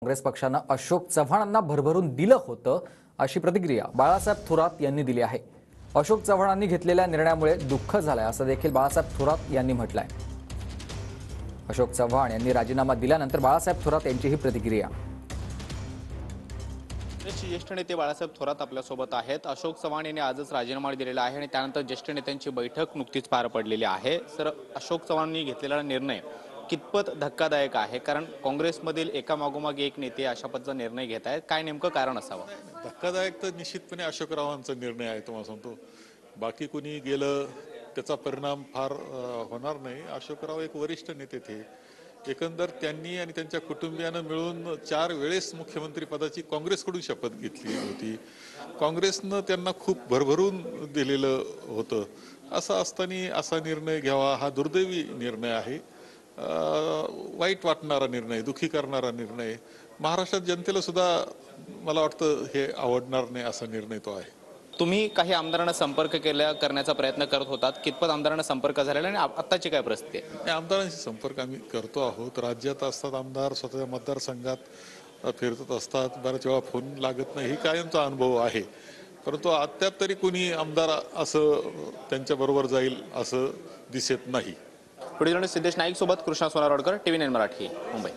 काँग्रेस पक्षानं अशोक चव्हाणांना भरभरून दिलं होतं अशी प्रतिक्रिया बाळासाहेब थोरात यांनी दिली आहे। अशोक चव्हाणांनी घेतलेल्या निर्णयामुळे दुःख झालंय असं देखील बाळासाहेब थोरात यांनी म्हटलंय। अशोक चव्हाण यांनी राजीनामा दिल्यानंतर बाळासाहेब थोरात यांची ही प्रतिक्रिया। ज्येष्ठ नेते बाळासाहेब थोरात आपल्यासोबत आहेत। अशोक चव्हाण यांनी आजच राजीनामा दिलेला आहे आणि त्यानंतर ज्येष्ठ नेत्यांची बैठक नुकतीच पार पडलेली आहे। सर, अशोक चव्हाणांनी घेतलेला निर्णय कितपत धक्कादायक आहे? कारण काँग्रेसमधील एकामागोमाग एक नेते अशा पद्धतीचा निर्णय घेत आहेत, काय नेमकं कारण असावं? धक्कादायक तर निश्चितपणे अशोकरावांचा निर्णय आहे, तुम्हाला सांगतो। बाकी कोणी गेलं त्याचा परिणाम फार होणार नाही। अशोकराव एक वरिष्ठ नेते थे। एकंदर त्यांनी आणि त्यांच्या कुटुंबियानं मिळून 4 वेळेस मुख्यमंत्री पदाची काँग्रेसकडून शपथ घेतली होती। काँग्रेसनं त्यांना खूप भरभरून दिलेलं होतं। असं असताना असा निर्णय घ्यावा हा दुर्दैवी निर्णय आहे। वाईट वाटणारा निर्णय, दुखी करणारा निर्णय। महाराष्ट्रात जनतेला सुद्धा मला वाटतं हे आवडणार नाही असा निर्णय तो आहे। तुम्ही काही आमदारांना संपर्क करण्याचा प्रयत्न करत होतात, कितपत आमदारांना संपर्क झालेला आणि आत्ताची काय परिस्थिती आहे? आमदारांशी संपर्क आम्ही करतो आहोत। राज्यात असतात आमदार, स्वतःच्या मतदारसंघात फिरत असतात। बऱ्याच वेळा फोन लागत नाही, ही कायमचा अनुभव आहे। परंतु अद्याप तरी कोणी आमदार असं त्यांच्याबरोबर जाईल असं दिसत नाही। पुढील सिद्धेश नाईक सोबत कृष्णा सोनारवाडकर, TV9 मराठी, मुंबई।